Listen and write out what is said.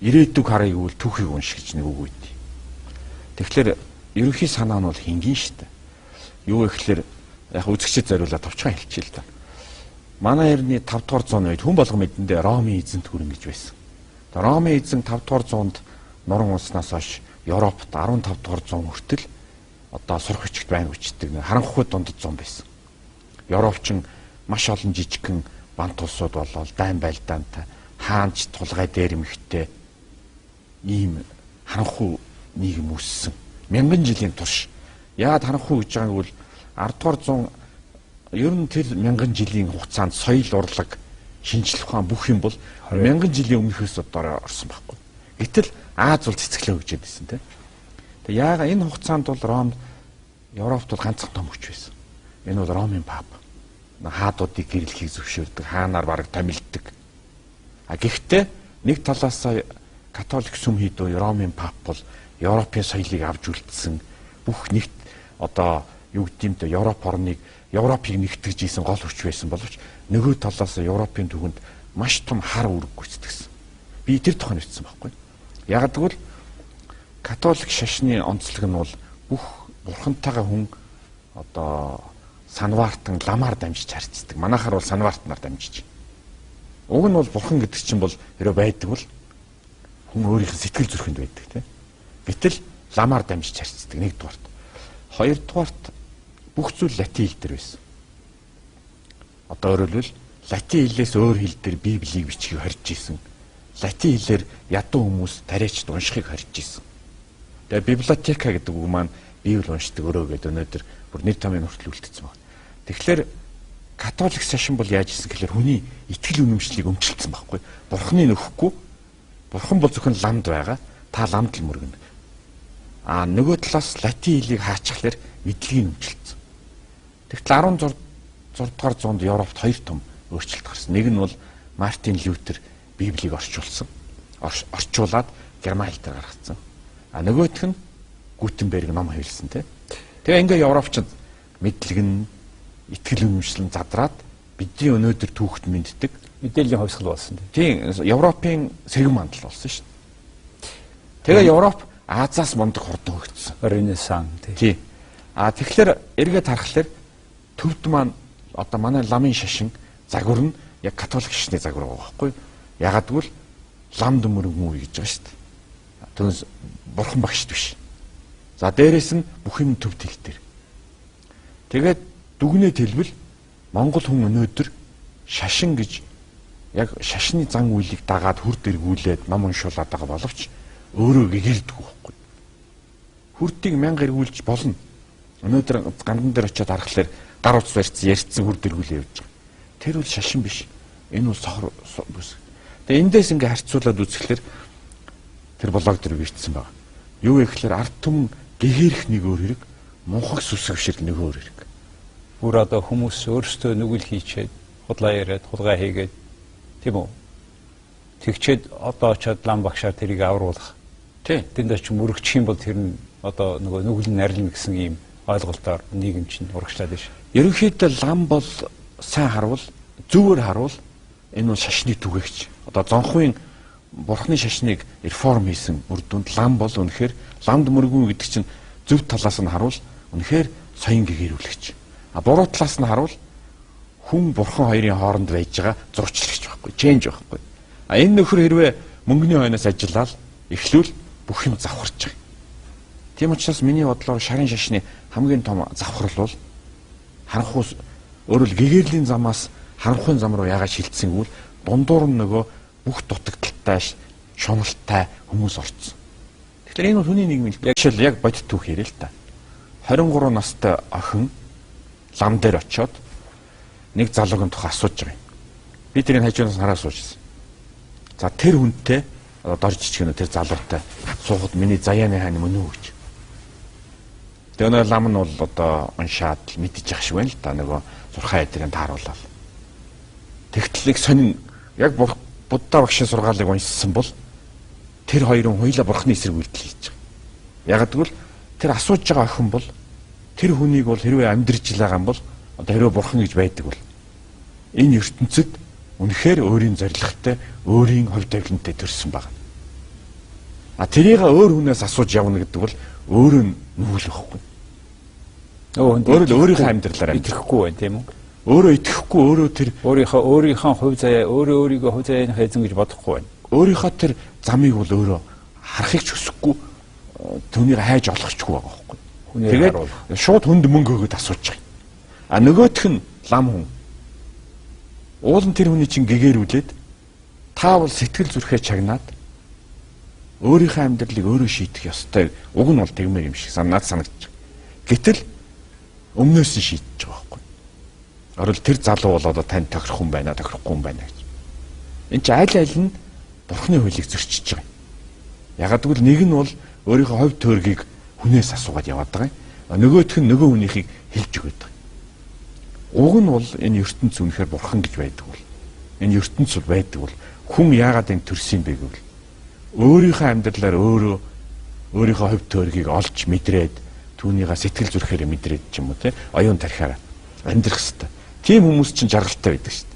ирээдүг харъя гэвэл түүхийг унш гэж нэг үг өгдөө. Тэгэхээр ерөнхий санаа нь бол хингийн штэ. Юу гэхээр яг үзэгчд зориулаад товчхон хэлчихье л да. Манай эртний 5 дугаар зууны үед хүн болго мэдэндээ Ромын эзэнт хүрэн гэж байсан. Ромын эзэн 5 дугаар зуунд норон улснаас хойш Европт 15 дугаар зуун хүртэл одоо сурах хүчтэй байна хүчтэй харанхуй дундад зуун байсан. Европчин маш олон жижигхэн бант улсууд болол дайн байлдаантай хаанч тулгай дээр эмхтэй ийм харанхуй нийгэм үүссэн. Мянган жилийн турш яагаад харанхуй гэж байгаа нь бол 10 дугаар зуун ер нь тэр мянган жилийн хугацаанд соёл урлаг шинжлэх ухаан бүх юм бол мянган жилийн өмнөхөөс одоо орсон байхгүй. Гэтэл Аз бол цэцгэлээ хөгжөөд байсан тийм. Тэгээ яагаад энэ хугацаанд бол Ром Европт бол ганцхан том хүч байсан. Энэ бол Ромын пап. Хаадуудыг гэрлэхийг зөвшөөрдөг, хаанаар бараг томилдог. Гэхдээ нэг талаас католик сүм хийдөө Ромын пап бол Европын соёлыг авч үлдсэн бүх нэгт одоо юу гэдэмтэй Европыг нэгтгэж ийсэн гол хүч байсан боловч нөгөө талаас Европын түвэнд маш том хар үүрэг гүйцэтгсэн. Би тэр тухайд бичсэн байхгүй. Яг гэвэл католик шашны онцлог нь бол бүх бурхантайгаа хүн одоо санваартан ламаар дамжиж харьцдаг. Манайхаар бол санваартнаар дамжиж. Уг нь бол бурхан гэдэг чинь бол хэрэв байдаг бол хүн өөрийнх нь сэтгэл зүрхэнд байдаг тийм. Гэтэл ламаар дамжиж харьцдаг нэгдүгээрт. Хоёрдугаарт бүх зүйл латин хэл дээр байсан. Одоо өөрөөр хэлбэл латин хэлээс өөр хэл дээр Библийг бичгийг хорж исэн. Латин хэлээр ядуу хүмүүс тариачд уншихыг хорж исэн. Тэгээ библиотека гэдэг үг маань Библи уншдаг өрөө гэдэг өнөөдөр бүр нэр томьёо хүртэл үлдсэн байна. Тэгэхээр католик шашин бол яаж исэн гэхээр хүний итгэл үнэмшлийг өмчлөсөн байхгүй. Бурханы нөхгүй. Бурхан бол зөвхөн ламд байгаа. Та ламд л мөргөнө. Нөгөө талаас латин хэлийг хаачихлаар мэдлэгийг өмчлөсөн. Тэгтэл 16 дугаар зуунд Европт хоёр том өөрчлөлт гарсан. Нэг нь бол Мартин Лютер Библийг орчуулад герман хэл дээр гаргацсан. Нөгөөх нь Гутенберг ном хэлсэн тийм. Тэгээ ингээ Европчууд мэдлэгэн итгэл үнэмшлэн задраад бидний өнөөдөр түүхт мэддэг мэдээллийн хувьсгал болсон тийм. Европын сэргэн мандал болсон шүү дээ. Тэгээ Европ Азаас мундаг хурдан хөгжсөн. Ренессан тийм. Тэгэхээр эргээд харахаар төвд маань одоо манай ламын шашин загвар нь яг католик шашны загвар байгаа байхгүй. Ягаад гэвэл ламд мөргөн үе гэж байгаа шүү дээ. Түүнээс бурхан багшд биш. За дээрэс нь бүх юм төвд хэл дээр. Тэгээд дүгнэлт хэлбэл Монгол хүн өнөөдөр шашин гэж яг шашны зан үйлийг дагаад хүр дэргүүлээд ном уншуулад байгаа боловч өөрөө гэгээлдэг байхгүй. Хүрдийг мянга эргүүлж болно. Өнөөдөр гандан дээр очиод харахаар гар утас барьцсан ярьцсан хүр дэргүүлээ явж байгаа. Тэр бол шашин биш. Энэ бол сохор бүс. Тэгээ эндээс ингээ харьцуулаад үзэхлээр тэр блог дээр бичсэн байна. Юу гэхээр ард түмэн гэхэрх нэг өөр хэрэг, мунхаг сүсгвшил нэг өөр хэрэг. Бүр одоо хүмүүс өөрсдөө нүгэл хийчээд, худлаа яриад, хулгай хийгээд тийм үү? Тэгчээд одоо очиод лам багшаар тэрийг авруулах. Тий. Тэнд очиж мөрөгчих юм бол тэр нь одоо нөгөө нүгэл нарилна гэсэн ийм ойлголтоор нийгэм чинь урагшлаад байна. Ерөнхийдөө лам бол сайн харвал, зөвөр харвал энэ бол шашны түгээгч. Одоо зонхын бурхны шашныг реформ хийсэн үр дүнд лам бол үнэхээр ламд мөргөн гэдэг чинь зөв талаас нь харуул үнэхээр соён гэгэрүүлэгч. Буруу талаас нь харуул хүн бурхан хоёрын хооронд байж байгаа зурчлагч байхгүй, ченж байхгүй. Энэ нөхөр хэрвээ мөнгөний хойноос ажиллаад эхлүүл бүх юм завхарч байгаа. Тийм учраас миний бодлоор шарын шашны хамгийн том завхрал бол харанхуй өөрөөр гэгэрлийн замаас харанхуйн зам руу яагаад шилжсэн гэвэл дундуур нь нөгөө бүх дутагдaltaй шуналтай хүмүүс орцсон. Тэгэхээр энэ бол хүний нийгмийн жишээл яг бодит түүх ярил л та. 23 настай охин лам дээр очиод нэг залуугийн тухай асууж байгаа юм. Би тэрийг хажуунаас хараа суужсэн. За тэр хүнтэй дор жижигэн тэр залуутай суухад миний заяаны хааны мөн үү гэж. Тэгээ лам нь бол одоо уншаад мэдчих шиг байна л да нөгөө зурхай эдрийн тааруулаад. Тэгтлэг сонин яг Будда багшийн сургаалыг уншсан бол тэр хоёрын хоёулаа бурхны эсрэг үйлдэл хийж байгаа. Яг гэвэл тэр асууж байгаа охин бол тэр хүнийг бол хэрвээ амьдрж байгаа юм бол одоо хэрвээ бурхан гэж байдаг бол энэ ертөнцид үнэхээр өөрийн зоригтой, өөрийн хувь тавилантай төрсэн байна. А тэрийг өөр хүнээс асууж явна гэдэг бол өөрөө нүгэл واخгүй. Өөрийнхөө амьдралаар итгэхгүй байна тийм үү? Өөрөө итгэхгүй, өөрөө тэр өөрийнхөө хувь заяа, өөрийгөө хувь заяаны эзэн гэж бодохгүй байна. Өөрийнхөө тэр замыг бол өөрөө харахыг ч хүсэхгүй, түүнийг хайж олохчгүй байгаа байхгүй. Тэгээд шууд хүнд мөнгө өгөөд асууж байгаа. А нөгөөх нь лам хүн. Уул нь тэр хүний чинь гэгэрүүлээд та бол сэтгэл зүрхээ чагнаад өөрийнхөө амьдралыг өөрөө шийдэх ёстой. Уг нь бол тэгмээр юм шиг надад санагдчих. Гэтэл өмнөөс нь шийдэж байгаа байхгүй. Орол тэр залуу бол одоо тань тохирох хүн байна, тохирохгүй хүн байна гэж. Энд чинь аль нь Бурхны хуулийг зөрчиж байгаа юм. Ягаад гэвэл нэг нь бол өөрийнхөө хувь төөргийг хүнээс асуугаад яваад байгаа юм. Нөгөөх нь нөгөө хүнийхийг хэлж өгöd байгаа. Уг нь бол энэ ертөнц үнэхээр бурхан гэж байдаг бол. Энэ ертөнц бол байдаг бол хүн яагаад энэ төрсөн бэ гэвэл өөрийнхөө амьдралаар өөрийнхөө хувь төөргийг олж мэдрээд түүнийгээ сэтгэл зүрхээр мэдрээд ч юм уу те оюун тарихаараа амьдрах хэрэгтэй. Тийм хүмүүс чинь жаргалтай байдаг шүү дээ.